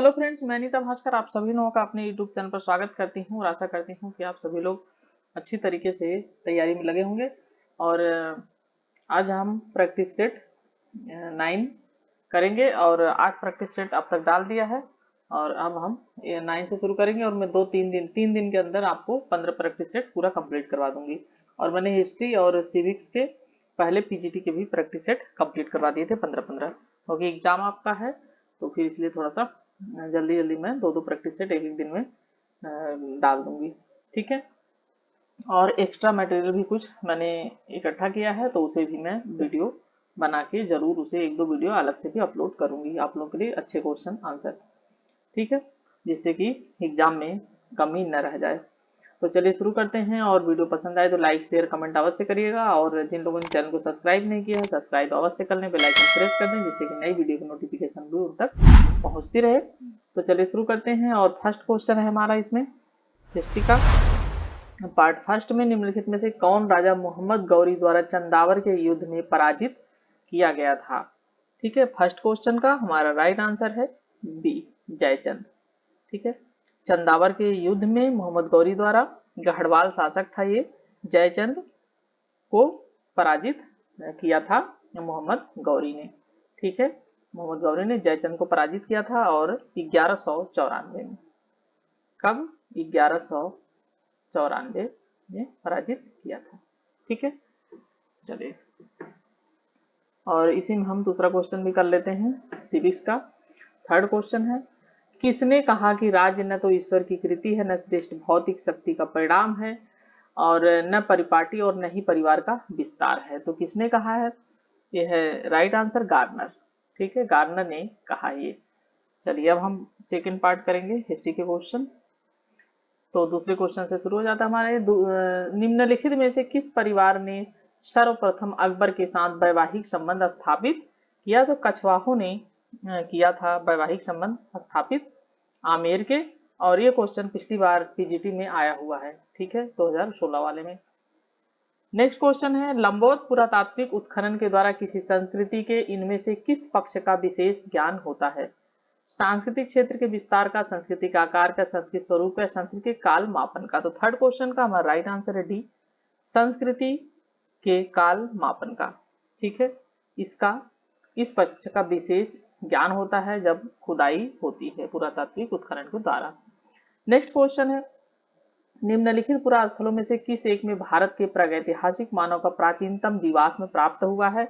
Hello friends, मैं नीता भास्कर आप सभी लोगों का अपने यूट्यूब चैनल पर स्वागत करती हूँ और आशा करती हूँ कि आप सभी लोग अच्छी तरीके से तैयारी में लगे होंगे। और आज हम प्रैक्टिस सेट 9 करेंगे और 8 प्रैक्टिस सेट अब तक डाल दिया है और अब हम 9 से शुरू करेंगे और मैं 3 दिन के अंदर आपको 15 प्रैक्टिस सेट पूरा कंप्लीट करवा दूंगी। और मैंने हिस्ट्री और सिविक्स के पहले पीजीटी के भी प्रैक्टिस सेट कंप्लीट करवा दिए थे 15-15, क्योंकि एग्जाम आपका है तो फिर इसलिए थोड़ा सा जल्दी जल्दी मैं दो प्रैक्टिस सेट एक दिन में डाल दूंगी। ठीक है, और एक्स्ट्रा मटेरियल भी कुछ मैंने इकट्ठा किया है तो उसे भी मैं वीडियो बना के जरूर उसे 1-2 वीडियो अलग से भी अपलोड करूंगी आप लोगों के लिए, अच्छे क्वेश्चन आंसर। ठीक है, जिससे कि एग्जाम में कमी न रह जाए। तो चलिए शुरू करते हैं, और वीडियो पसंद आए तो लाइक शेयर कमेंट अवश्य करिएगा, और जिन लोगों ने चैनल को सब्सक्राइब नहीं किया है सब्सक्राइब अवश्य कर लें, बेल आइकन प्रेस कर दें जिससे कि नई वीडियो की नोटिफिकेशन भी उन तक पहुंचती रहे। तो चलिए शुरू करते हैं, और फर्स्ट क्वेश्चन है हमारा इसमें हिस्ट्री का पार्ट फर्स्ट में निम्नलिखित में से कौन राजा मोहम्मद गौरी द्वारा चंदावर के युद्ध में पराजित किया गया था। ठीक है, फर्स्ट क्वेश्चन का हमारा राइट आंसर है बी, जयचंद। ठीक है, चंदावर के युद्ध में मोहम्मद गौरी द्वारा, गढ़वाल शासक था ये, जयचंद को पराजित किया था मोहम्मद गौरी ने। ठीक है, मोहम्मद गौरी ने जयचंद को पराजित किया था और 1194 में। कब? 1194 में पराजित किया था। ठीक है, चलिए और इसी में हम दूसरा क्वेश्चन भी कर लेते हैं सिविक्स का। थर्ड क्वेश्चन है, किसने कहा कि राज्य न तो ईश्वर की कृति है, न श्रेष्ठ भौतिक शक्ति का परिणाम है, और न परिपाटी और न ही परिवार का विस्तार है। तो किसने कहा है? यह है राइट आंसर गार्नर। ठीक है, गार्नर ने कहा ये। चलिए अब हम सेकंड पार्ट करेंगे हिस्ट्री के क्वेश्चन। तो दूसरे क्वेश्चन से शुरू हो जाता है हमारे, निम्नलिखित में से किस परिवार ने सर्वप्रथम अकबर के साथ वैवाहिक संबंध स्थापित किया। तो कछवाहों ने किया था वैवाहिक संबंध स्थापित आमेर के, और ये क्वेश्चन पिछली बार पीजीटी में आया हुआ है। ठीक है, 2016 वाले में। नेक्स्ट क्वेश्चन है, लंबोत पुरातात्विक उत्खनन के द्वारा किसी संस्कृति के इनमें से किस पक्ष का विशेष ज्ञान होता है। सांस्कृतिक क्षेत्र के विस्तार का, सांस्कृतिक आकार का, सांस्कृतिक स्वरूप का, सांस्कृतिक काल मापन का। तो थर्ड क्वेश्चन का हमारा राइट आंसर है डी, संस्कृति के काल मापन का। ठीक है, इसका इस पक्ष का विशेष ज्ञान होता है जब खुदाई होती है पुरातात्विक उत्खनन के द्वारा। नेक्स्ट क्वेश्चन है, निम्नलिखित पुरा स्थलों में से किस एक में भारत के प्रागैतिहासिक मानव का प्राचीनतम जीवाश्म प्राप्त हुआ है।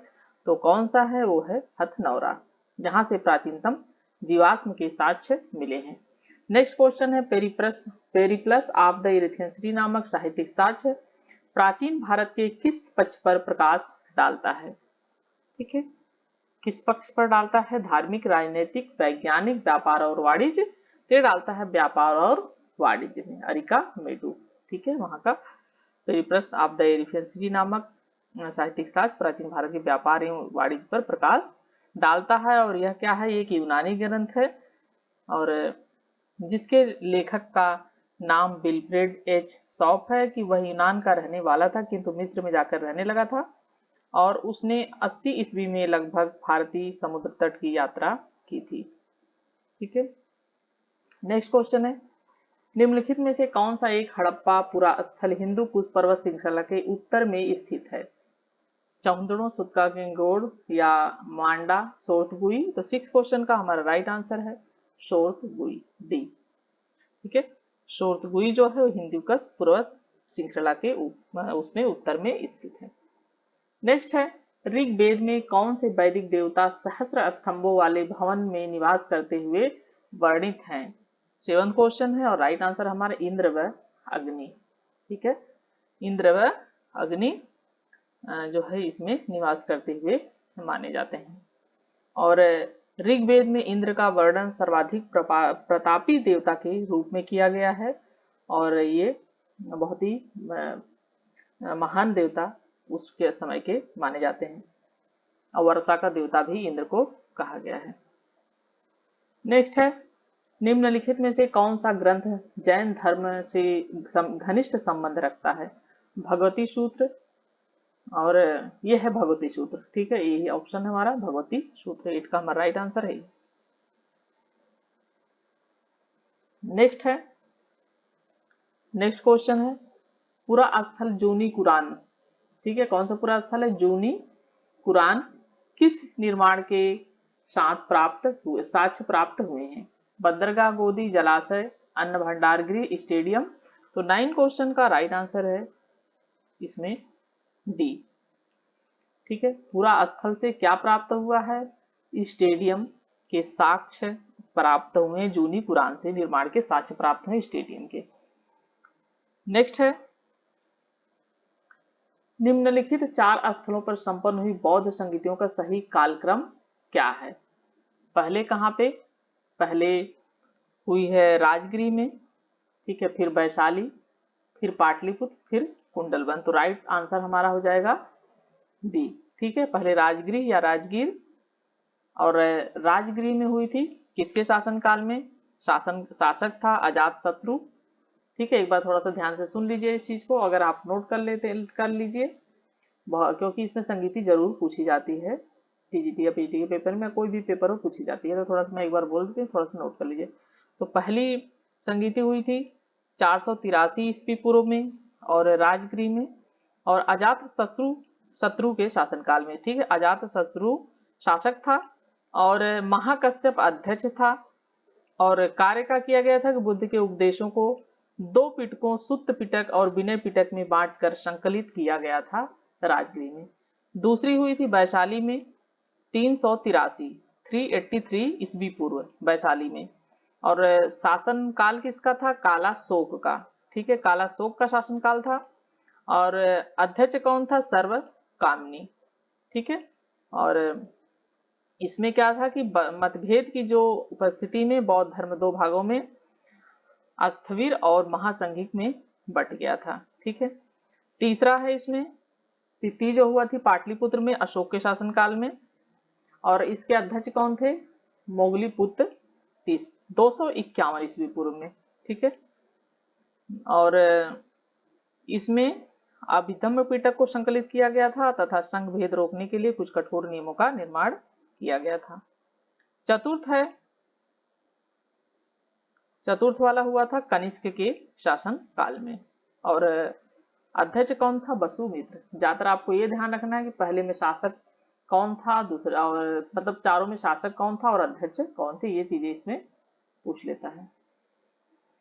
तो कौन सा है? वो है हथनौरा, जहां से प्राचीनतम जीवाश्म के साक्ष्य मिले हैं। नेक्स्ट क्वेश्चन है, पेरिप्लस ऑफ द इरिथियन सिटी नामक साहित्यिक साक्ष्य प्राचीन भारत के किस पक्ष पर प्रकाश डालता है। ठीक है, किस पक्ष पर डालता है? धार्मिक, राजनीतिक, वैज्ञानिक, व्यापार और वाणिज्य। ये डालता है व्यापार और वाणिज्य में, अरिका मेडू। ठीक है, वहां का पेरिप्लस ऑफ द इरिथियन सिटी नामक साहित्यिक साक्ष्य प्राचीन भारत के व्यापार एवं वाणिज्य पर प्रकाश डालता है। और यह क्या है? एक यूनानी ग्रंथ है, और जिसके लेखक का नाम विल्फ्रेड एच शॉप है, कि वह यूनान का रहने वाला था किंतु मिस्र में जाकर रहने लगा था, और उसने 80 ईस्वी में लगभग भारतीय समुद्र तट की यात्रा की थी। ठीक है, नेक्स्ट क्वेश्चन है, निम्नलिखित में से कौन सा एक हड़प्पा पुरा स्थल हिंदू कुश पर्वत श्रृंखला के उत्तर में स्थित है। चौंदड़ो, सुत्का गंगोड़ या मांडा सोर्तगुई। तो 6 क्वेश्चन का हमारा राइट आंसर है सोर्तगुई, डी। ठीक है, सोर्तगुई जो है वो हिंदू कुश पर्वत श्रृंखला के उसमें उत्तर में स्थित है। नेक्स्ट है, ऋग्वेद में कौन से वैदिक देवता सहस्र स्तंभों वाले भवन में निवास करते हुए वर्णित हैं। 7 क्वेश्चन है, और राइट आंसर हमारा इंद्र व अग्नि। ठीक है, इंद्र व अग्नि जो है इसमें निवास करते हुए माने जाते हैं। और ऋग्वेद में इंद्र का वर्णन सर्वाधिक प्रतापी देवता के रूप में किया गया है, और ये बहुत ही महान देवता उसके समय के माने जाते हैं, और वर्षा का देवता भी इंद्र को कहा गया है। नेक्स्ट है, निम्नलिखित में से कौन सा ग्रंथ जैन धर्म से घनिष्ठ संबंध रखता है। भगवती सूत्र, और ये है भगवती सूत्र। ठीक है, यही ऑप्शन है हमारा भगवती सूत्र, 8 का हमारा राइट आंसर है। नेक्स्ट क्वेश्चन है पूरा स्थल जूनी कुरान, ठीक है, कौन सा पूरा स्थल है? जूनी कुरान किस निर्माण के साक्ष्य प्राप्त हुए हैं? बंदरगाह, गोदी, जलाशय, अन्न भंडार गृह, स्टेडियम। तो 9 क्वेश्चन का राइट आंसर है इसमें डी। ठीक है, पूरा स्थल से क्या प्राप्त हुआ है? स्टेडियम के साक्ष्य प्राप्त हुए, जूनी कुरान से निर्माण के साक्ष्य प्राप्त हुए स्टेडियम के। नेक्स्ट है निम्नलिखित 4 स्थलों पर संपन्न हुई बौद्ध संगीतियों का सही कालक्रम क्या है? पहले कहाँ पे? पहले हुई है राजगिरी में, ठीक है, फिर वैशाली, फिर पाटलिपुत्र, फिर कुंडलवन। तो राइट आंसर हमारा हो जाएगा डी। ठीक है, पहले राजगिरी या राजगीर, और राजगिरी में हुई थी किसके शासनकाल में? शासक था अजातशत्रु। ठीक है, एक बार थोड़ा सा ध्यान से सुन लीजिए इस चीज को, अगर आप नोट कर लीजिए, क्योंकि इसमें संगीति जरूर पूछी जाती है, टीजीटी या पीटी के पेपर में, कोई भी पेपर हो पूछी जाती है। तो थोड़ा सा मैं एक बार बोल देती हूँ, थोड़ा सा नोट कर लीजिए। तो पहली संगीति हुई थी 483 ईस्वी पूर्व में और राजगिरी में, और अजातशत्रु के शासनकाल में। ठीक है, अजातशत्रु शासक था और महाकश्यप अध्यक्ष था, और कार्य का किया गया था कि बुद्ध के उपदेशों को 2 पिटकों सुत्त पिटक और विनय पिटक में बांटकर संकलित किया गया था राजगिरी में। दूसरी हुई थी वैशाली में 383 ईस्वी पूर्व वैशाली में, और शासन काल किसका था? कालाशोक का। ठीक है, कालाशोक का शासन काल था, और अध्यक्ष कौन था? सर्वकामिनी। ठीक है, और इसमें क्या था कि मतभेद की जो उपस्थिति में बौद्ध धर्म 2 भागों में, स्थविर और महासंघिक में बट गया था। ठीक है, तीसरा है इसमें तिथि जो हुआ थी पाटलिपुत्र में अशोक के शासनकाल में, और इसके अध्यक्ष कौन थे? मोगलीपुत्र 251 ईस्वी पूर्व में। ठीक है, और इसमें अभिधम्म पिटक को संकलित किया गया था तथा संघ भेद रोकने के लिए कुछ कठोर नियमों का निर्माण किया गया था। चतुर्थ वाला हुआ था कनिष्क के शासन काल में, और अध्यक्ष कौन था? वसुमित्र। ज्यादातर आपको ये ध्यान रखना है कि पहले में शासक कौन था, दूसरा, और मतलब चारों में शासक कौन था और अध्यक्ष कौन थे, ये चीजें इसमें पूछ लेता है।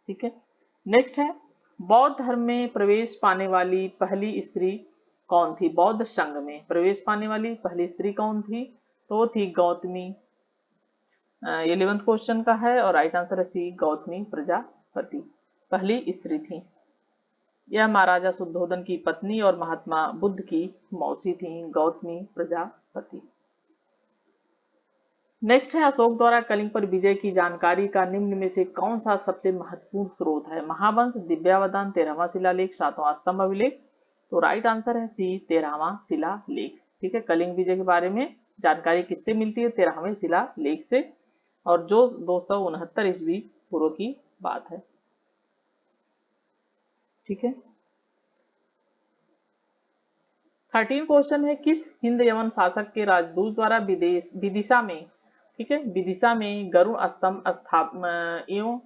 ठीक है, नेक्स्ट है बौद्ध धर्म में प्रवेश पाने वाली पहली स्त्री कौन थी? बौद्ध संघ में प्रवेश पाने वाली पहली स्त्री कौन थी? तो वो थी गौतमी। 11th क्वेश्चन का है और राइट आंसर है सी, गौतमी प्रजापति पहली स्त्री थी। यह महाराजा शुद्धोधन की पत्नी और महात्मा बुद्ध की मौसी थी, गौतमी प्रजापति। नेक्स्ट है अशोक द्वारा कलिंग पर विजय की जानकारी का निम्न में से कौन सा सबसे महत्वपूर्ण स्रोत है? महावंश, दिव्यावदान, 13वां शिलालेख, 7वां स्तंभ अभिलेख। तो राइट आंसर है सी, 13वां शिलालेख। ठीक है, कलिंग विजय के बारे में जानकारी किससे मिलती है? 13वें शिलालेख से, और जो 269 ईस्वी पूर्व की बात है। ठीक है, 13 क्वेश्चन है किस हिंद यवन शासक के राजदूत द्वारा विदिशा में, ठीक है, विदिशा में गरुड़ स्तंभ एवं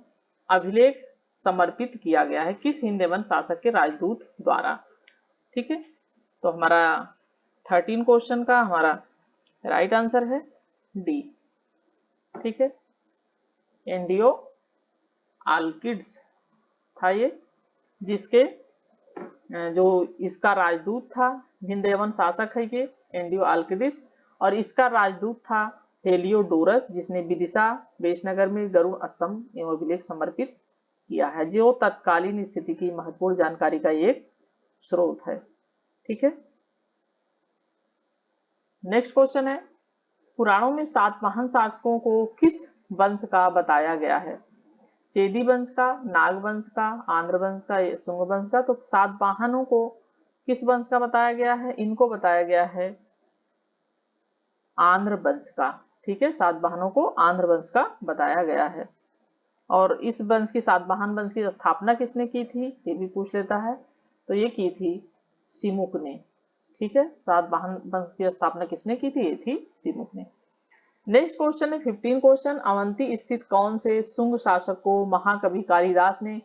अभिलेख समर्पित किया गया है? किस हिंद यवन शासक के राजदूत द्वारा? ठीक है, तो हमारा 13 क्वेश्चन का हमारा राइट आंसर है डी। ठीक है, एंडियो आल्किड्स था ये, जिसके जो इसका राजदूत था, हिंद यवन शासक है ये एंडियो आल्किडिस, और इसका राजदूत था हेलियोडोरस, जिसने विदिशा वेशनगर में गरुड़ स्तंभ एवं अभिलेख समर्पित किया है, जो तत्कालीन स्थिति की महत्वपूर्ण जानकारी का एक स्रोत है। ठीक है, नेक्स्ट क्वेश्चन है पुराणों में सातवाहन शासकों को किस वंश का बताया गया है? चेदी वंश का, नाग वंश का, आंध्र वंश का, शुंग वंश का। तो सातवाहनों को किस वंश का बताया गया है? इनको बताया गया है आंध्र वंश का। ठीक है, सातवाहनों को आंध्र वंश का बताया गया है, और इस वंश की, सातवाहन वंश की स्थापना किसने की थी, ये भी पूछ लेता है। तो ये की थी सिमुक ने। ठीक है, सातवाहन वंश की स्थापना किसने की थी? ये थी सिमुक ने। नेक्स्ट क्वेश्चन है 15 क्वेश्चन, अवंती स्थित कौन से शुंग शासक को महाकवि कालिदास ने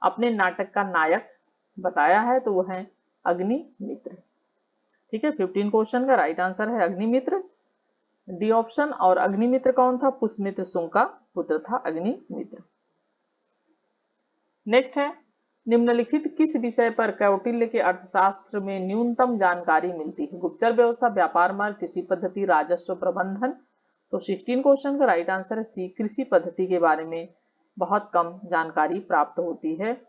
अपने नाटक का नायक बताया है? तो वो है अग्निमित्र। ठीक है, 15 क्वेश्चन का राइट आंसर है अग्निमित्र, डी ऑप्शन। और अग्निमित्र कौन था? पुष्यमित्र शुंग का पुत्र था अग्निमित्र। नेक्स्ट है, निम्नलिखित किस विषय पर कौटिल्य के अर्थशास्त्र में न्यूनतम जानकारी मिलती है? गुप्तचर व्यवस्था, व्यापार मार्ग, कृषि पद्धति, राजस्व प्रबंधन। तो 16 क्वेश्चन का राइट आंसर है सी, कृषि पद्धति के बारे में बहुत कम जानकारी प्राप्त होती है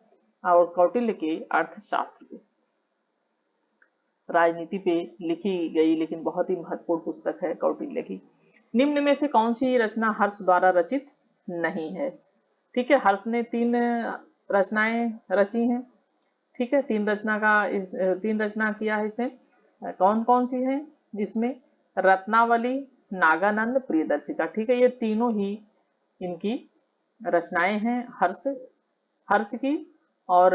और कौटिल्य के अर्थशास्त्र पे, राजनीति पे लिखी गई लेकिन बहुत ही महत्वपूर्ण पुस्तक है कौटिल्य की। निम्न में से कौन सी रचना हर्ष द्वारा रचित नहीं है? ठीक है, हर्ष ने 3 रचनाएं रची हैं। ठीक है, 3 रचना किया है इसने। कौन कौन सी है इसमें? रत्नावली, नागानंद, प्रियदर्शिका। ठीक है, ये तीनों ही इनकी रचनाएं हैं हर्ष की। और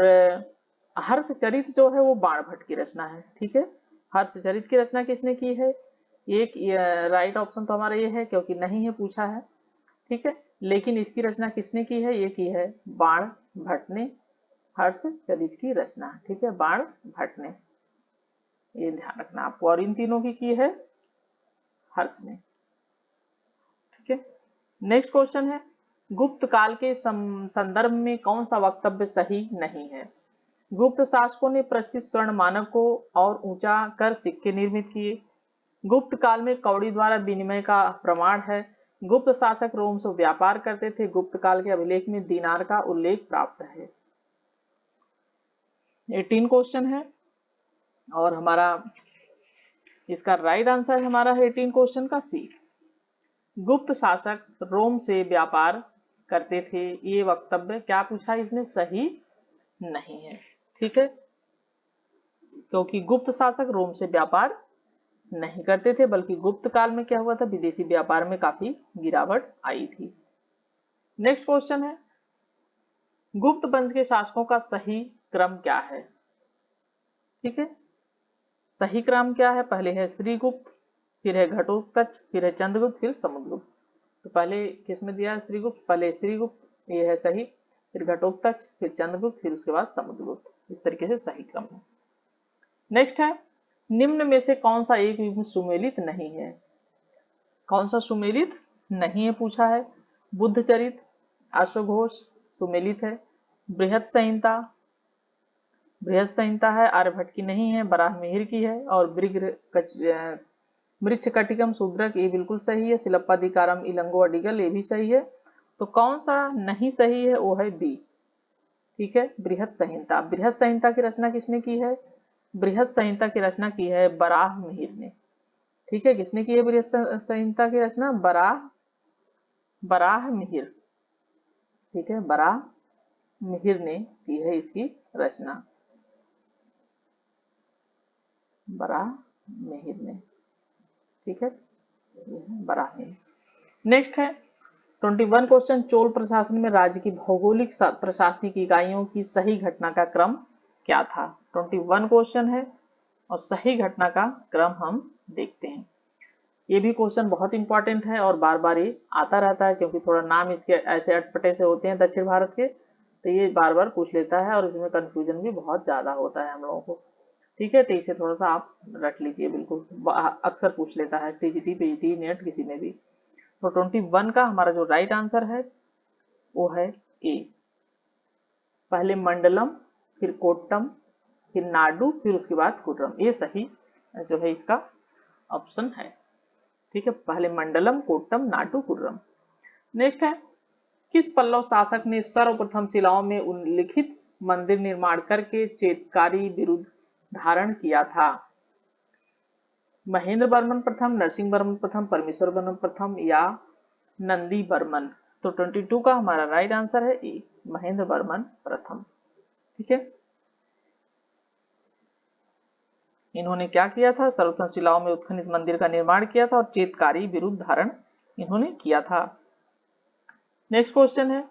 हर्ष चरित जो है वो बाणभट्ट की रचना है। ठीक है, हर्ष चरित की रचना किसने की है? एक राइट ऑप्शन तो हमारा ये है क्योंकि नहीं है पूछा है। ठीक है, लेकिन इसकी रचना किसने की है? ये की है बाणभट्ट ने हर्ष चरित की रचना। ठीक है, बाणभट्ट ने, ये ध्यान रखना आपको। और इन तीनों की है हर्ष ने। ठीक है, नेक्स्ट क्वेश्चन है, गुप्त काल के संदर्भ में कौन सा वक्तव्य सही नहीं है? गुप्त शासकों ने प्रतिष्ठित स्वर्ण मानक को और ऊंचा कर सिक्के निर्मित किए। गुप्त काल में कौड़ी द्वारा विनिमय का प्रमाण है। गुप्त शासक रोम से व्यापार करते थे। गुप्त काल के अभिलेख में दीनार का उल्लेख प्राप्त है। 18 क्वेश्चन है और हमारा इसका राइट आंसर हमारा है 18 क्वेश्चन का सी, गुप्त शासक रोम से व्यापार करते थे। ये वक्तव्य क्या पूछा इसमें? सही नहीं है। ठीक है, क्योंकि गुप्त शासक रोम से व्यापार नहीं करते थे, बल्कि गुप्त काल में क्या हुआ था? विदेशी व्यापार में काफी गिरावट आई थी। नेक्स्ट क्वेश्चन है, गुप्त वंश के शासकों का सही क्रम क्या है? ठीक है, सही क्रम क्या है? पहले है श्रीगुप्त, फिर है घटोत्कच, फिर है चंद्रगुप्त, फिर समुद्रगुप्त। तो पहले किसमें दिया है? श्रीगुप्त। पहले श्रीगुप्त, ये है सही, फिर घटोत्कच, फिर चंद्रगुप्त, फिर उसके बाद समुद्रगुप्त। इस तरीके से सही क्रम है। नेक्स्ट है, निम्न में से कौन सा एक सुमेलित नहीं है? कौन सा सुमेलित नहीं है पूछा है? बुद्ध चरित, अश्वघोष सुमेलित है। बृहत संहिता है, आर्यभट्ट की नहीं है, बराह मिहिर की है। और मृच्छकटिकम शूद्रक, ये बिल्कुल सही है। शिलप्पाधिकारम इलंगो अडिगल, ये भी सही है। तो कौन सा नहीं सही है? वो है बी। ठीक है, बृहत संहिता। बृहत संहिता की रचना किसने की है? बृहत संहिता की रचना की है बराह मिहिर ने। ठीक है, किसने की है बृहत संहिता की रचना? बराह मिहिर। ठीक है, बराह मिहिर ने की है इसकी रचना, बराह मिहिर ने। ठीक है, बराह मिहिर। नेक्स्ट है 21 क्वेश्चन, चोल प्रशासन में राज्य की भौगोलिक प्रशासनिक इकाइयों की सही घटना का क्रम क्या था? 21 क्वेश्चन है और सही घटना का क्रम हम देखते हैं। ये भी क्वेश्चन बहुत इंपॉर्टेंट है और बार बार ये आता रहता है क्योंकि थोड़ा नाम इसके ऐसे अटपटे से होते हैं दक्षिण भारत के, तो ये बार बार पूछ लेता है और इसमें कंफ्यूजन भी बहुत ज्यादा होता है हम लोगों को। ठीक है, तो इसे थोड़ा सा आप रख लीजिए, बिल्कुल अक्सर पूछ लेता है टीजीटी, पीजीटी, नेट, किसी में भी। तो 21 का हमारा जो राइट आंसर है वो है ए। पहले मंडलम, फिर कोट्टम, फिर नाडु, फिर उसके बाद कुर्रम। ये सही जो है इसका ऑप्शन है। ठीक है, पहले मंडलम, कोट्टम, नाडु, कुर्रम। नेक्स्ट है, किस पल्लव शासक ने सर्वप्रथम शिलाओं में उल्लिखित मंदिर निर्माण करके चेतकारी विरुद्ध धारण किया था? महेंद्र वर्मन प्रथम, नरसिंह वर्मन प्रथम, परमेश्वर वर्मन प्रथम या नंदी वर्मन? तो 22 का हमारा राइट आंसर है ए, महेंद्र वर्मन प्रथम। ठीक है, इन्होंने क्या किया था? सर्वप्रथम शिलाओं में उत्खनित मंदिर का निर्माण किया था और चेतकारी विरुद्ध धारण इन्होंने किया था। नेक्स्ट क्वेश्चन है,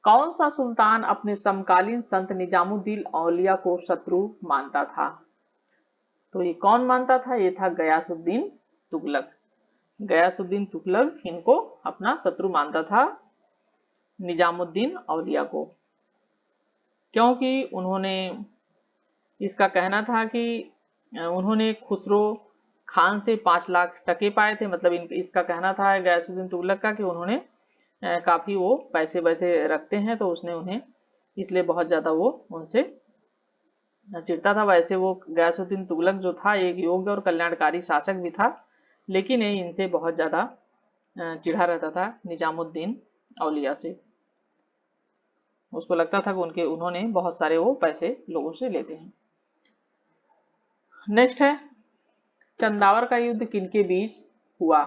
कौन सा सुल्तान अपने समकालीन संत निजामुद्दीन औलिया को शत्रु मानता था? तो ये कौन मानता था? ये था गयासुद्दीन तुगलक। गयासुद्दीन तुगलक इनको अपना शत्रु मानता था, निजामुद्दीन औलिया को, क्योंकि उन्होंने, इसका कहना था कि उन्होंने खुसरो खान से 5 लाख टके पाए थे। मतलब इसका कहना था गयासुद्दीन तुगलक का कि उन्होंने काफी वो पैसे वैसे रखते हैं, तो उसने उन्हें इसलिए बहुत ज्यादा वो उनसे चिढ़ता था। वैसे वो गयासुद्दीन तुगलक जो था एक योग्य और कल्याणकारी शासक भी था, लेकिन ये इनसे बहुत ज्यादा चिढ़ा रहता था निजामुद्दीन औलिया से। उसको लगता था कि उन्होंने बहुत सारे वो पैसे लोगों से लेते हैं। नेक्स्ट है, चंदावर का युद्ध किनके बीच हुआ?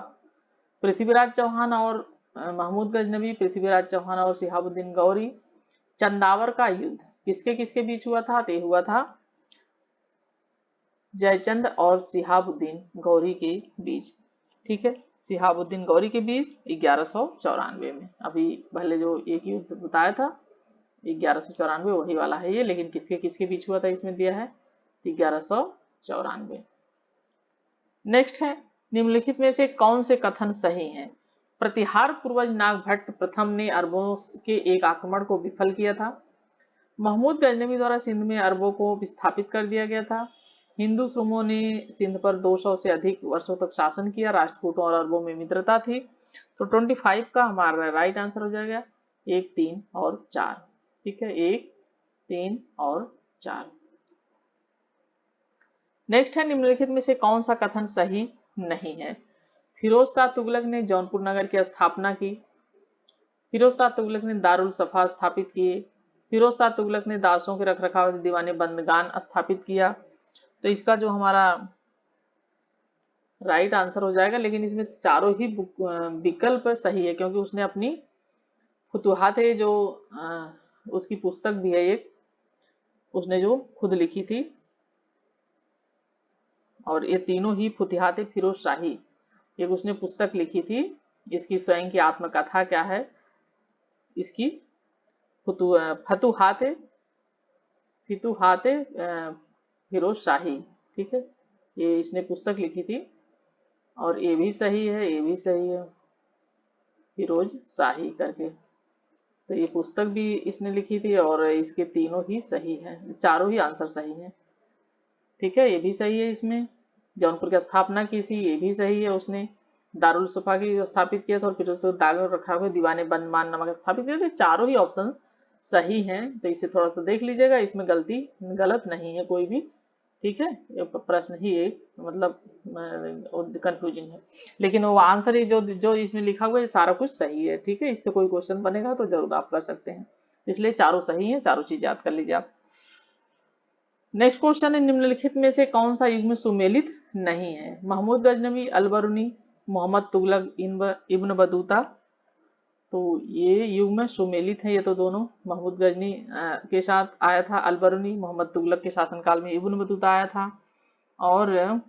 पृथ्वीराज चौहान और महमूद गजनवी, पृथ्वीराज चौहान और शिहाबुद्दीन गौरी। चंदावर का युद्ध किसके किसके बीच हुआ था? तो हुआ था जयचंद और शिहाबुद्दीन गौरी के बीच। ठीक है, शिहाबुद्दीन गौरी के बीच 1194 में। अभी पहले जो एक युद्ध बताया था 1194 वही वाला है ये, लेकिन किसके किसके बीच हुआ था इसमें दिया है 1194। नेक्स्ट है, निम्नलिखित में से कौन से कथन सही हैं? प्रतिहार पूर्वज नागभट्ट प्रथम ने अरबों के एक आक्रमण को विफल किया था। महमूद गजनवी द्वारा सिंध में अरबों को विस्थापित कर दिया गया था। हिंदू सुमों ने सिंध पर 200 से अधिक वर्षों तक शासन किया। राष्ट्रकूटों और अरबों में मित्रता थी। तो 25 का हमारा राइट आंसर हो जाएगा 1, 3 और 4। ठीक है, 1, 3 और 4। नेक्स्ट है, निम्नलिखित में से कौन सा कथन सही नहीं है? फिरोज शाह तुगलक ने जौनपुर नगर की स्थापना की। फिरोज शाह तुगलक ने दारुल सफा स्थापित किए। फिरोज शाह तुगलक ने दासों के रखरखाव दीवाने बंदगान स्थापित किया। तो इसका जो हमारा राइट आंसर हो जाएगा, लेकिन इसमें चारों ही विकल्प सही है, क्योंकि उसने अपनी फुतुहात जो उसकी पुस्तक भी है एक, उसने जो खुद लिखी थी, और ये तीनों ही फुतुहात फिरोज शाही, एक उसने पुस्तक लिखी थी। इसकी स्वयं की आत्मकथा क्या है? इसकी फतुहात फिरोज शाही। ठीक है, ये इसने पुस्तक लिखी थी, और ये भी सही है, ये भी सही है, फिरोज शाही करके। तो ये पुस्तक भी इसने लिखी थी, और इसके तीनों ही सही हैं, चारों ही आंसर सही हैं। ठीक है, ये भी सही है, इसमें जौनपुर की स्थापना की थी, ये भी सही है, उसने दारुल सफा की स्थापित किया था, और फिर उसको दाग रखा हुआ दीवाने बंदमान नामक स्थापित किया था। चारों ही ऑप्शन सही हैं, तो इसे थोड़ा सा देख लीजिएगा, इसमें गलत नहीं है कोई भी। ठीक है, ये प्रश्न ही एक मतलब कंफ्यूजिंग है, लेकिन वो आंसर ही जो इसमें लिखा हुआ है सारा कुछ सही है। ठीक है, इससे कोई क्वेश्चन बनेगा तो जरूर आप कर सकते हैं, इसलिए चारों सही है, चारों चीज याद कर लीजिए आप। नेक्स्ट क्वेश्चन है, निम्नलिखित में से कौन सा युग में सुमेलित नहीं है? Mahmud Ghaznavi, Alberuni, Muhammad Tughlaq, Ibn Battuta. तो ये युग में सुमेलित है, ये तो दोनों। महमूद गजनी के साथ आया था अलबरूनी, मोहम्मद तुगलक के शासनकाल में इब्न बतूता आया था। और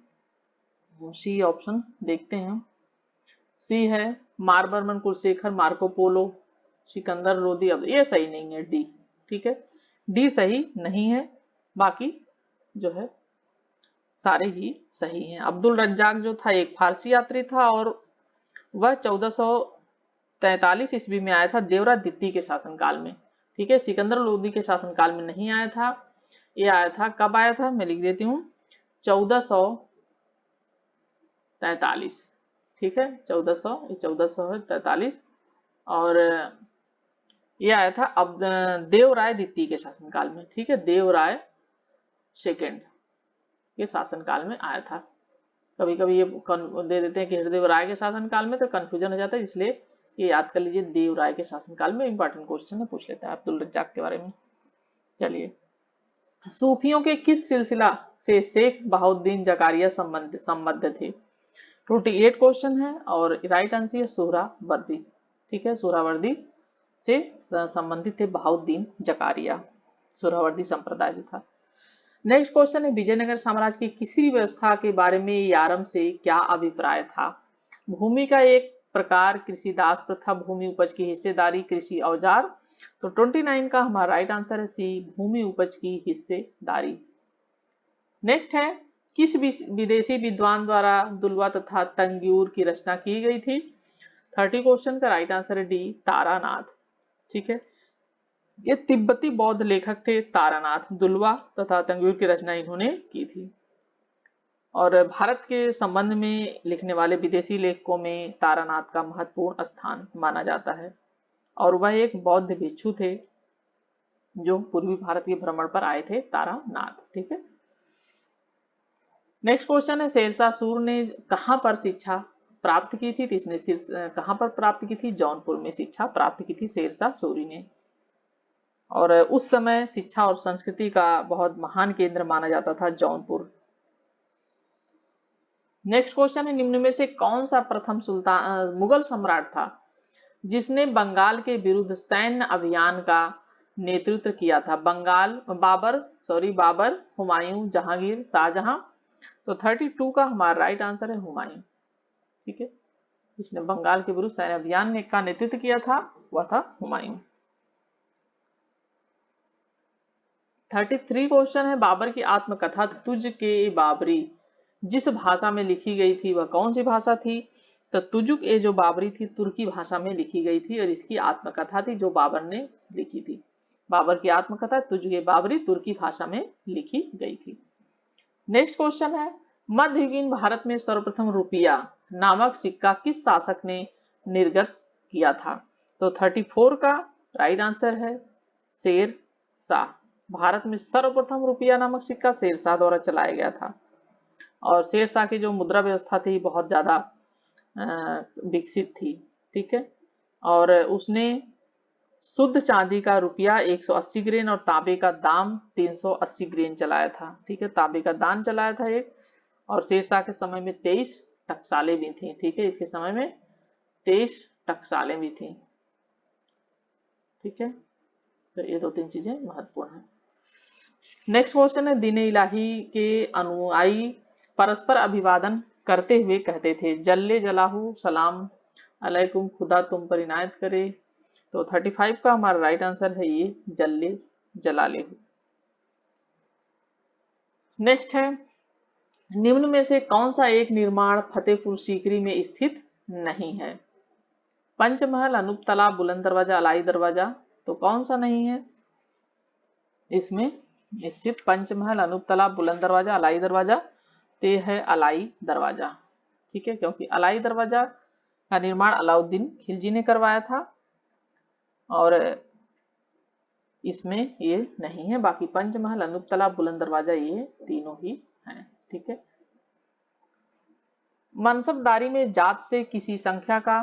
सी ऑप्शन देखते हैं, सी है मारबर्मन कुलशेखर, मार्को पोलो, सिकंदर लोदी। अब ये सही नहीं है, डी। ठीक है, डी सही नहीं है, बाकी जो है सारे ही सही हैं। अब्दुल रज्जाक जो था एक फारसी यात्री था, और वह 1443 ईस्वी में आया था देवराज द्वितीय के शासनकाल में। ठीक है, सिकंदर लोदी के शासनकाल में नहीं आया था। ये आया था, कब आया था मैं लिख देती हूँ, 1443। ठीक है, 1443, और ये आया था अब देवराय द्वितीय के शासनकाल में। ठीक है, देवराय सेकेंड के शासनकाल में आया था। कभी कभी ये दे देते हैं कि हृदयराय के शासनकाल में, तो कंफ्यूजन हो जाता है, इसलिए ये याद कर लीजिए, देवराय के शासनकाल में। इंपॉर्टेंट क्वेश्चन है, पूछ लेते हैं अब्दुल रज्जाक के बारे में। चलिए, सूफियों के किस सिलसिला से शेख बहाउद्दीन जकारिया संबद्ध थे? 28 क्वेश्चन है, और राइट आंसर है सोहरावर्दी। ठीक है, सोहरावर्दी से संबंधित थे बहाउद्दीन जकारिया, सोहरावर्दी संप्रदाय जो था। नेक्स्ट क्वेश्चन है, विजयनगर साम्राज्य की किसी व्यवस्था के बारे में यारम से क्या अभिप्राय था? भूमि का एक प्रकार, कृषि दास प्रथा, भूमि उपज की हिस्सेदारी, कृषि औजार। तो 29 का हमारा राइट आंसर है सी, भूमि उपज की हिस्सेदारी। नेक्स्ट है, किस विदेशी विद्वान द्वारा दुल्वा तथा तंगूर की रचना की गई थी? 30 क्वेश्चन का राइट आंसर है डी, तारानाथ। ठीक है, ये तिब्बती बौद्ध लेखक थे तारानाथ। दुल्वा तथा तंगूर की रचना इन्होंने की थी। और भारत के संबंध में लिखने वाले विदेशी लेखकों में तारानाथ का महत्वपूर्ण स्थान माना जाता है। और वह एक बौद्ध भिक्षु थे जो पूर्वी भारत के भ्रमण पर आए थे, तारानाथ। ठीक है, नेक्स्ट क्वेश्चन है शेरशाह सूरी ने कहां पर शिक्षा प्राप्त की थी? इसने कहां पर प्राप्त की थी? जौनपुर में शिक्षा प्राप्त की थी शेरशाह सूरी ने। और उस समय शिक्षा और संस्कृति का बहुत महान केंद्र माना जाता था जौनपुर। नेक्स्ट क्वेश्चन है निम्न में से कौन सा प्रथम सुल्तान मुगल सम्राट था जिसने बंगाल के विरुद्ध सैन्य अभियान का नेतृत्व किया था? बाबर, हुमायूं, जहांगीर, शाहजहां। तो 32 का हमारा राइट आंसर है हुमायूं। ठीक है, जिसने बंगाल के विरुद्ध सैन्य अभियान का नेतृत्व किया था वह था हुमायूं। 33 क्वेश्चन है बाबर की आत्मकथा तुझ के बाबरी जिस भाषा में लिखी गई थी वह कौन सी भाषा थी? तो तुजुक ए जो बाबरी थी तुर्की भाषा में लिखी गई थी और इसकी आत्मकथा थी जो बाबर ने लिखी थी। बाबर की आत्मकथा तुजुक ए बाबरी तुर्की भाषा में लिखी गई थी। नेक्स्ट क्वेश्चन है मध्ययुगीन भारत में सर्वप्रथम रुपया नामक सिक्का किस शासक ने निर्गत किया था? तो 34 का राइट आंसर है शेर शाह। भारत में सर्वप्रथम रुपया नामक सिक्का शेर शाह द्वारा चलाया गया था। और शेर शाह की जो मुद्रा व्यवस्था थी बहुत ज्यादा विकसित थी। ठीक है, और उसने शुद्ध चांदी का रुपया 180 ग्रेन और तांबे का दाम 380 ग्रेन चलाया था। ठीक है, तांबे का दान चलाया था एक। और शेर शाह के समय में 23 टकसालें भी थी। ठीक है, इसके समय में 23 टकसालें भी थी। ठीक है, तो ये 2-3 चीजें महत्वपूर्ण है। नेक्स्ट क्वेश्चन है दीन इलाही के अनुयायी परस्पर अभिवादन करते हुए कहते थे जल्ले जलाहू सलाम अलैकुम, खुदा तुम पर इनायत करे। तो 35 का हमारा राइट आंसर है ये जल्ले जलालेहू। नेक्स्ट है निम्न में से कौन सा एक निर्माण फतेहपुर सीकरी में स्थित नहीं है? पंचमहल, अनूप तालाब, बुलंद दरवाजा, अलाई दरवाजा। तो कौन सा नहीं है इसमें स्थित? पंचमहल, अनूप तालाब, बुलंद दरवाजा, अलाई दरवाजा। ते है अलाई दरवाजा। ठीक है, क्योंकि अलाई दरवाजा का निर्माण अलाउद्दीन खिलजी ने करवाया था और इसमें ये नहीं है। बाकी पंचमहल, अनूप तालाब, बुलंद दरवाजा ये तीनों ही हैं। ठीक है, मनसबदारी में जात से किसी संख्या का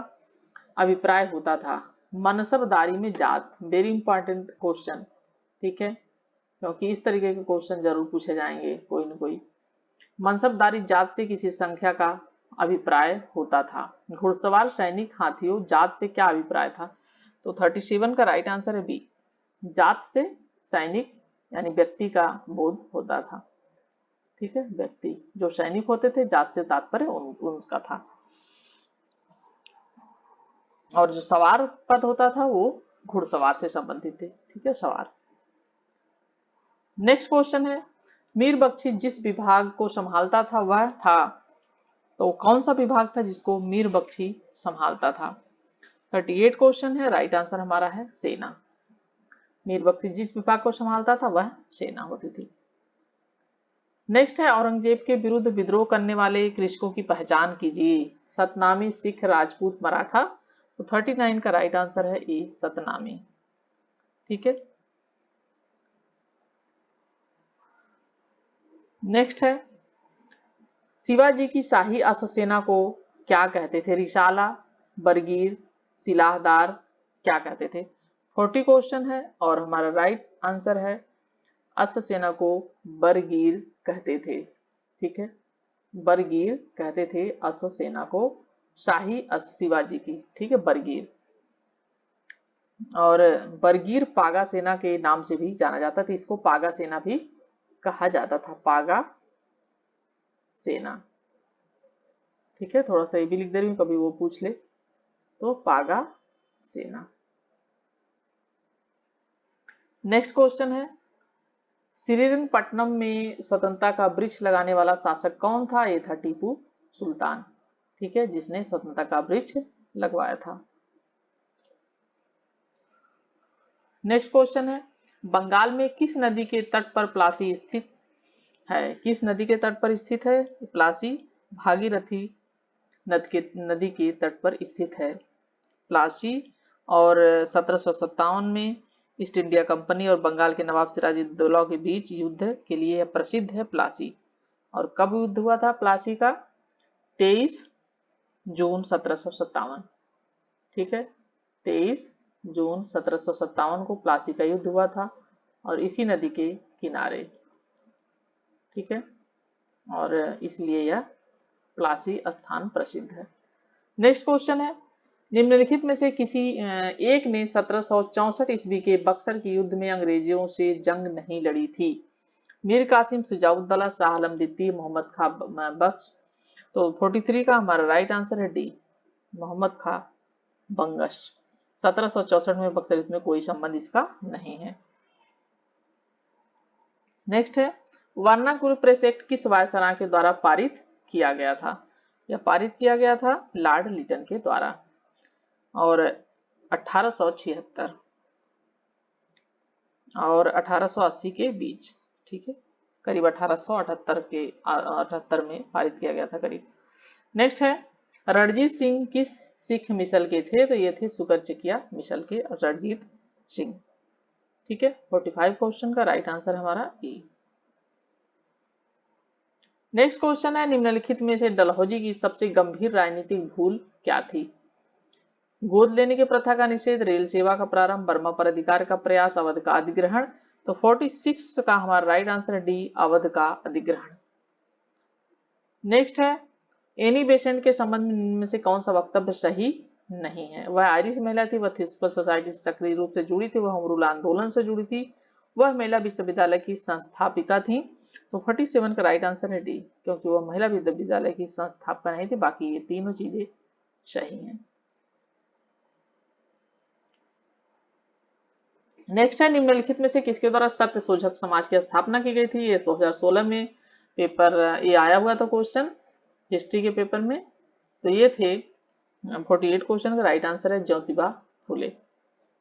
अभिप्राय होता था। मनसबदारी में जात, वेरी इंपॉर्टेंट क्वेश्चन। ठीक है, क्योंकि इस तरीके के क्वेश्चन जरूर पूछे जाएंगे कोई न कोई। मनसबदारी जात से किसी संख्या का अभिप्राय होता था। घुड़सवार, सैनिक, हाथियों, जात से क्या अभिप्राय था? तो 37 का राइट आंसर है बी, जात से सैनिक यानी व्यक्ति का बोध होता था। ठीक है, व्यक्ति जो सैनिक होते थे, जात से तात्पर्य उनका था। और जो सवार पद होता था वो घुड़सवार से संबंधित थे। ठीक है, सवार। नेक्स्ट क्वेश्चन है मीर बख्शी जिस विभाग को संभालता था वह था, तो कौन सा विभाग था जिसको मीर बख्शी संभालता था? 38 क्वेश्चन है, राइट आंसर हमारा है सेना। मीर बख्शी जिस विभाग को संभालता था वह सेना होती थी। नेक्स्ट है औरंगजेब के विरुद्ध विद्रोह करने वाले कृषकों की पहचान कीजिए। सतनामी, सिख, राजपूत, मराठा। तो 39 का राइट आंसर है ए, सतनामी। ठीक है, नेक्स्ट है शिवाजी की शाही अश्वसेना को क्या कहते थे? रिसाला, बरगीर, सिलाहदार, क्या कहते थे? 40 क्वेश्चन है और हमारा राइट आंसर है अश्वसेना को बरगीर कहते थे। ठीक है, बरगीर कहते थे अश्वसेना को, शाही शिवाजी की। ठीक है, बरगीर। और बरगीर पागा सेना के नाम से भी जाना जाता था, इसको पागा सेना भी कहा जाता था, पागा सेना। ठीक है, थोड़ा सा ये भी लिख दे रही हूं कभी वो पूछ ले तो, पागा सेना। नेक्स्ट क्वेश्चन है श्रीरंगपट्टनम में स्वतंत्रता का वृक्ष लगाने वाला शासक कौन था? ये था टीपू सुल्तान, ठीक है, जिसने स्वतंत्रता का वृक्ष लगवाया था। नेक्स्ट क्वेश्चन है, बंगाल में किस नदी के तट पर प्लासी स्थित है? किस नदी के तट पर स्थित है प्लासी? भागीरथी नदी के तट पर स्थित है प्लासी। और 1757 में ईस्ट इंडिया कंपनी और बंगाल के नवाब सिराजुद्दौला के बीच युद्ध के लिए प्रसिद्ध है प्लासी। और कब युद्ध हुआ था प्लासी का? 23 जून 1757, ठीक है, 23 जून 1757 को प्लासी का युद्ध हुआ था और इसी नदी के किनारे, ठीक है, और इसलिए यह प्लासी स्थान प्रसिद्ध है। नेक्स्ट क्वेश्चन है, निम्नलिखित में से किसी एक ने 1764 ईस्वी के बक्सर के युद्ध में अंग्रेजों से जंग नहीं लड़ी थी? मीर कासिम, शुजाउद्दौला, शाह आलम द्वितीय, मोहम्मद खां बख्श। तो 43 का हमारा राइट आंसर है डी, मोहम्मद खां बंगश। 1764 में बक्सर युद्ध में कोई संबंध इसका नहीं है। नेक्स्ट है, वर्नाकुल प्रेस एक्ट किस वायसराय के द्वारा पारित किया गया था? यह पारित किया गया था लॉर्ड लिटन के द्वारा और 1876 और 1880 के बीच, ठीक है, करीब 1878 में पारित किया गया था करीब। नेक्स्ट है, रणजीत सिंह किस सिख मिसल के थे? तो ये थे सुकरचकिया मिसल के रणजीत सिंह, ठीक है। 45 क्वेश्चन का राइट आंसर हमारा ई। नेक्स्ट क्वेश्चन है, निम्नलिखित में से डलहौजी की सबसे गंभीर राजनीतिक भूल क्या थी? गोद लेने की प्रथा का निषेध, रेल सेवा का प्रारंभ, बर्मा पर अधिकार का प्रयास, अवध का अधिग्रहण। तो 46 का हमारा राइट आंसर है डी, अवध का अधिग्रहण। नेक्स्ट है, एनी बेसेंट के संबंध में से कौन सा वक्तव्य सही नहीं है? वह आयरिश महिला थी, वह थियोसॉफिकल सोसाइटी से सक्रिय रूप से जुड़ी थी, वह होम रूल आंदोलन से जुड़ी थी, वह महिला विश्वविद्यालय की संस्थापिका थी। तो 47 का राइट आंसर है डी, क्योंकि वह महिला विश्वविद्यालय की संस्थापना नहीं थी। बाकी ये तीनों चीजें सही हैं। नेक्स्ट है, निम्नलिखित में से किसके द्वारा सत्य शोधक समाज की स्थापना की गई थी? ये 2016 में पेपर ये आया हुआ था क्वेश्चन हिस्ट्री के पेपर में। तो ये थे 48 क्वेश्चन का राइट आंसर है ज्योतिबा फुले,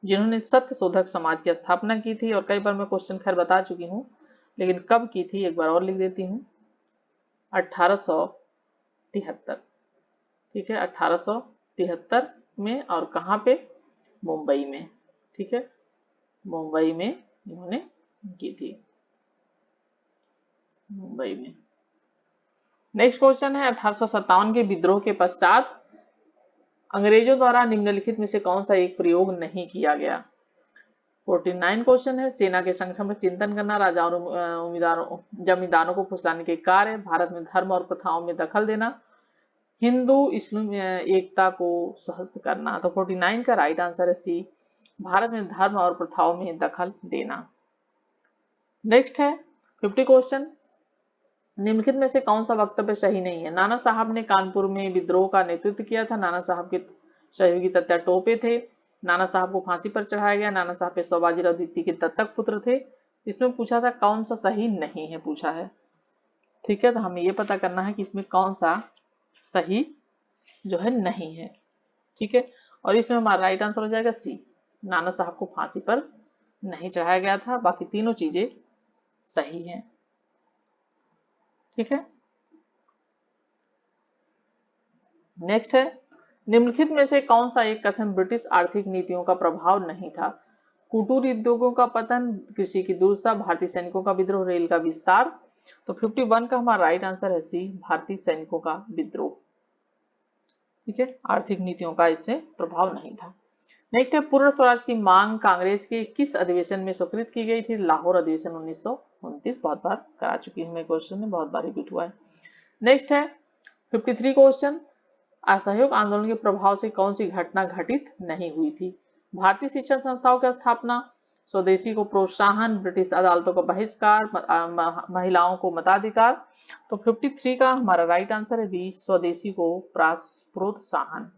जिन्होंने सत्य शोधक समाज की स्थापना की थी। और कई बार मैं क्वेश्चन खैर बता चुकी हूँ, लेकिन कब की थी एक बार और लिख देती हूँ, 1873, ठीक है, 1873 में। और कहाँ पे? मुंबई में, ठीक है, मुंबई में इन्होंने की थी, मुंबई में। नेक्स्ट क्वेश्चन है, 1857 के विद्रोह के पश्चात अंग्रेजों द्वारा निम्नलिखित में से कौन सा एक प्रयोग नहीं किया गया? 49 क्वेश्चन है, सेना के संगठन पर चिंतन करना, राजाओं और जमींदारों को फुसलाने के कार्य, भारत में धर्म और प्रथाओं में दखल देना, हिंदू मुस्लिम एकता को सहस्त्र करना। तो 49 का राइट आंसर है सी, भारत में धर्म और प्रथाओं में दखल देना। नेक्स्ट है 50 क्वेश्चन, निम्नलिखित में से कौन सा वक्तव्य सही नहीं है? नाना साहब ने कानपुर में विद्रोह का नेतृत्व किया था, नाना साहब के सहयोगी तात्या टोपे थे, नाना साहब को फांसी पर चढ़ाया गया, नाना साहब पेशवा बाजीराव द्वितीय के दत्तक पुत्र थे। इसमें पूछा था कौन सा सही नहीं है पूछा है, ठीक है। तो हमें ये पता करना है कि इसमें कौन सा सही जो है नहीं है, ठीक है। और इसमें हमारा राइट आंसर हो जाएगा सी, नाना साहब को फांसी पर नहीं चढ़ाया गया था। बाकी तीनों चीजें सही हैं, ठीक है। नेक्स्ट है, निम्नलिखित में से कौन सा एक कथन ब्रिटिश आर्थिक नीतियों का प्रभाव नहीं था? कुटीर उद्योगों का पतन, कृषि की दुर्दशा, भारतीय सैनिकों का विद्रोह, रेल का विस्तार। तो 51 का हमारा राइट आंसर है सी, भारतीय सैनिकों का विद्रोह, ठीक है। आर्थिक नीतियों का इसमें प्रभाव नहीं था। नेक्स्ट है, पूर्ण स्वराज की मांग कांग्रेस के किस अधिवेशन में स्वीकृत की गई थी? लाहौर अधिवेशन 1929, बहुत बार करा चुकी हूं मैं क्वेश्चन में, बहुत बार रिपीट हुआ है। नेक्स्ट है 53 क्वेश्चन, असहयोग आंदोलन के प्रभाव से कौन सी घटना घटित नहीं हुई थी? भारतीय शिक्षण संस्थाओं की स्थापना, स्वदेशी को प्रोत्साहन, ब्रिटिश अदालतों का बहिष्कार, महिलाओं को मताधिकार। तो 53 का हमारा राइट आंसर है बी, स्वदेशी को प्रोत्साहन।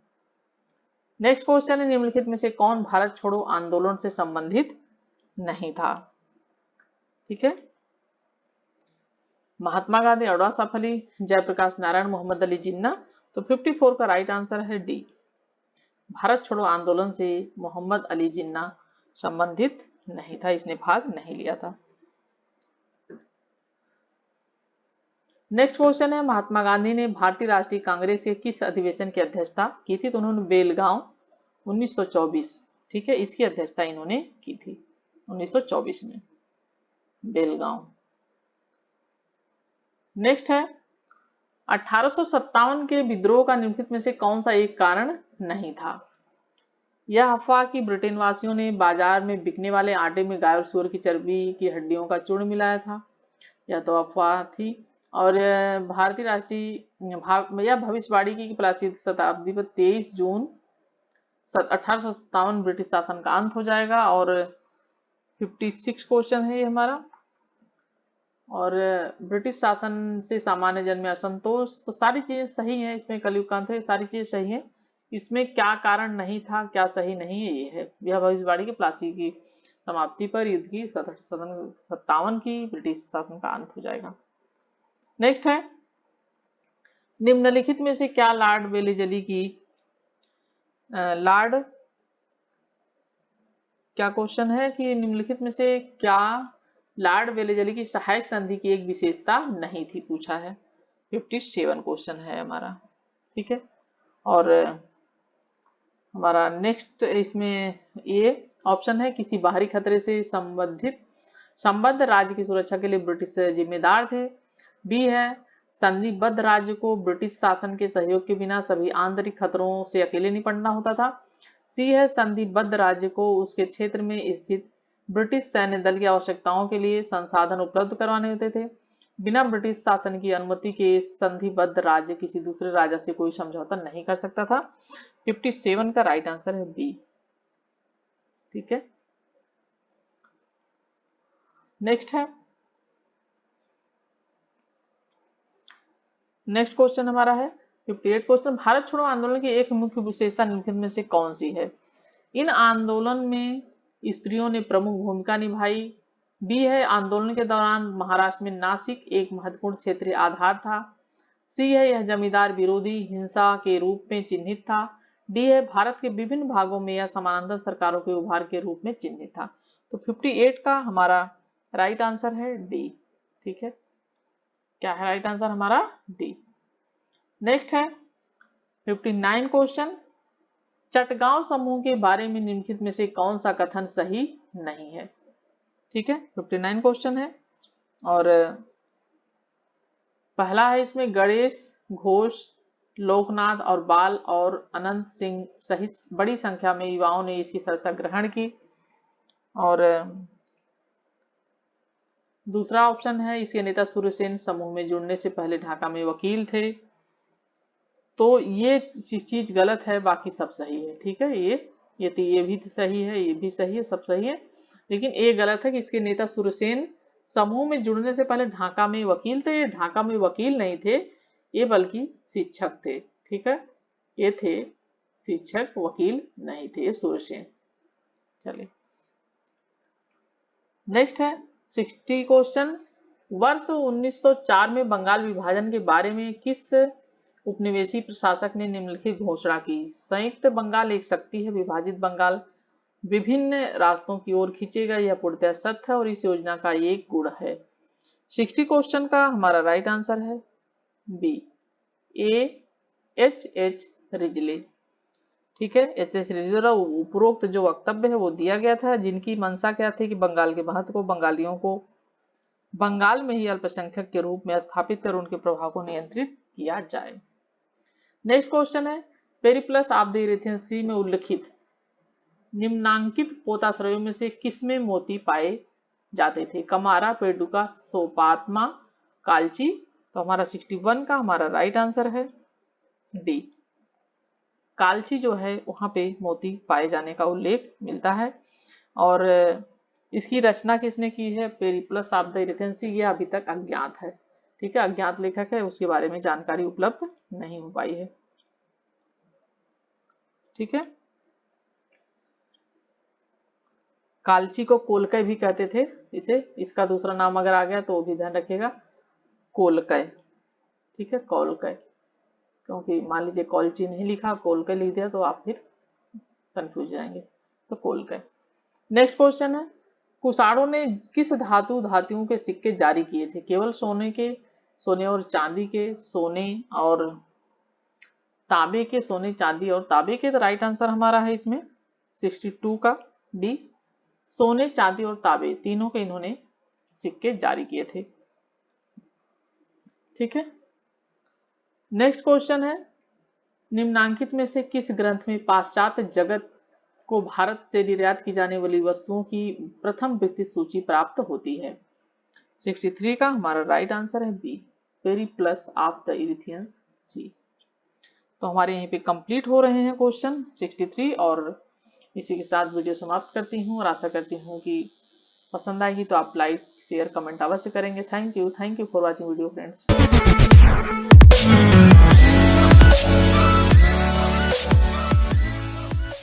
नेक्स्ट क्वेश्चन है, निम्नलिखित में से कौन भारत छोड़ो आंदोलन से संबंधित नहीं था? ठीक है, महात्मा गांधी, अडवा सफली, जयप्रकाश नारायण, मोहम्मद अली जिन्ना। तो 54 का राइट आंसर है डी। भारत छोड़ो आंदोलन से मोहम्मद अली जिन्ना संबंधित नहीं था, इसने भाग नहीं लिया था। नेक्स्ट क्वेश्चन है, महात्मा गांधी ने भारतीय राष्ट्रीय कांग्रेस के किस अधिवेशन की अध्यक्षता की थी? तो उन्होंने बेलगांव 1924, ठीक है, इसकी अध्यक्षता इन्होंने की थी 1924 में, बेलगांव। नेक्स्ट है, 1857 के विद्रोह का निम्नलिखित में से कौन सा एक कारण नहीं था? यह अफवाह कि ब्रिटेन वासियों ने बाजार में बिकने वाले आटे में गाय और सूअर की चर्बी की हड्डियों का चूर्ण मिलाया था, यह तो अफवाह थी। और भारतीय राष्ट्रीय यह भविष्यवाणी की प्लासी शताब्दी पर 23 जून 1857 ब्रिटिश शासन का अंत हो जाएगा। और 56 क्वेश्चन है ये हमारा। और ब्रिटिश शासन से सामान्य जन में असंतोष, तो सारी चीजें सही हैं इसमें, कलयुगांत है, सारी चीजें सही हैं। इसमें क्या कारण नहीं था, क्या सही नहीं है, ये है यह भविष्यवाणी की प्लासी की समाप्ति पर युद्ध की 57 की ब्रिटिश शासन का अंत हो जाएगा। नेक्स्ट है, निम्नलिखित में से क्या लॉर्ड वेलेजली की क्या क्वेश्चन है कि निम्नलिखित में से क्या लॉर्ड वेलेजली की सहायक संधि की एक विशेषता नहीं थी, पूछा है। 57 क्वेश्चन है हमारा, ठीक है। और हमारा नेक्स्ट इसमें ये ऑप्शन है, किसी बाहरी खतरे से संबद्ध राज्य की सुरक्षा के लिए ब्रिटिश जिम्मेदार थे। बी है, संधिबद्ध राज्य को ब्रिटिश शासन के सहयोग के बिना सभी आंतरिक खतरों से अकेले निपटना होता था। सी है, संधिबद्ध राज्य को उसके क्षेत्र में स्थित ब्रिटिश सैन्य दल की आवश्यकताओं के लिए संसाधन उपलब्ध करवाने होते थे। बिना ब्रिटिश शासन की अनुमति के संधिबद्ध राज्य किसी दूसरे राजा से कोई समझौता नहीं कर सकता था। 57 का राइट आंसर है बी, ठीक है। नेक्स्ट है, नेक्स्ट क्वेश्चन हमारा है 58 क्वेश्चन, भारत छोड़ो आंदोलन की एक मुख्य विशेषता निम्नलिखित में से कौन सी है? इन आंदोलन में स्त्रियों ने प्रमुख भूमिका निभाई। बी है, आंदोलन के दौरान महाराष्ट्र में नासिक एक महत्वपूर्ण क्षेत्रीय आधार था। सी है, यह जमींदार विरोधी हिंसा के रूप में चिन्हित था। डी है, भारत के विभिन्न भागों में यह समानांतर सरकारों के उभार के रूप में चिन्हित था। तो 58 का हमारा राइट आंसर है डी, ठीक है। क्या है राइट आंसर हमारा? डी। नेक्स्ट है 59 क्वेश्चन, चटगांव समूह के बारे में निम्नलिखित में से कौन सा कथन सही नहीं है? ठीक है, 59 क्वेश्चन है। और पहला है इसमें, गणेश घोष, लोकनाथ और बाल और अनंत सिंह सहित बड़ी संख्या में युवाओं ने इसकी सदस्यता ग्रहण की। और दूसरा ऑप्शन है, इसके नेता सूर्यसेन समूह में जुड़ने से पहले ढाका में वकील थे। तो ये चीज गलत है, बाकी सब सही है, ठीक है। ये भी सही है, ये भी सही है, सब सही है, लेकिन ये गलत है कि इसके नेता सूर्यसेन समूह में जुड़ने से पहले ढाका में वकील थे। ये ढाका में वकील नहीं थे, ये बल्कि शिक्षक थे, ठीक है। ये थे शिक्षक, वकील नहीं थे ये सूर्यसेन। चलिए नेक्स्ट है 60 क्वेश्चन, वर्ष 1904 में बंगाल विभाजन के बारे में किस उपनिवेशी प्रशासक ने निम्नलिखित घोषणा की? संयुक्त बंगाल एक शक्ति है, विभाजित बंगाल विभिन्न रास्तों की ओर खींचेगा, यह पूर्णतः सत्य है और इस योजना का एक गुण है। 60 क्वेश्चन का हमारा राइट आंसर है बी, एच रिजले, ठीक है। एच रिजले उपरोक्त जो वक्तव्य है वो दिया गया था, जिनकी मंशा क्या थी कि बंगाल के महत्व को, बंगालियों को बंगाल में ही अल्पसंख्यक के रूप में स्थापित कर उनके प्रभाव को नियंत्रित किया जाए। नेक्स्ट क्वेश्चन है, पेरिप्लस ऑफ द इरेथियन सी में उल्लिखित निम्नांकित पोताश्रयों में से किसमें मोती पाए जाते थे? कमारा, पेडुका, सोपात्मा, कालची। तो हमारा 61 का हमारा राइट आंसर है डी, कालची जो है वहां पे मोती पाए जाने का उल्लेख मिलता है। और इसकी रचना किसने की है? पेरिप्लस ऑफ द इरेथियन सी, ये अभी तक अज्ञात है, ठीक है। अज्ञात लेखक है, उसके बारे में जानकारी उपलब्ध नहीं हो पाई है, ठीक है। कालची को कोलकई भी कहते थे इसे, इसका दूसरा नाम अगर आ गया तो वो भी ध्यान रखिएगा। कोलकय, ठीक है, कोलकय, क्योंकि मान लीजिए कॉलची नहीं लिखा, कोलकय लिख दिया तो आप फिर कंफ्यूज जाएंगे, तो कोलकय। नेक्स्ट क्वेश्चन है, कुषाणों ने किस धातुओं के सिक्के जारी किए थे? केवल सोने और चांदी के, सोने और तांबे के, सोने चांदी और तांबे के? तो राइट आंसर हमारा है इसमें 62 का डी, सोने चांदी और तांबे तीनों के इन्होंने सिक्के जारी किए थे, ठीक है। नेक्स्ट क्वेश्चन है, निम्नांकित में से किस ग्रंथ में पाश्चात्य जगत को भारत से निर्यात की जाने वाली वस्तुओं की प्रथम विस्तृत सूची प्राप्त होती है? 63 का हमारा राइट आंसर है बी, पेरिप्लस ऑफ द इरिथियन सी। तो हमारे यहीं पे कंप्लीट हो रहे हैं क्वेश्चन 63, और इसी के साथ वीडियो समाप्त करती हूँ और आशा करती हूँ कि पसंद आएगी तो आप लाइक शेयर कमेंट अवश्य करेंगे। Thank you for watching video friends.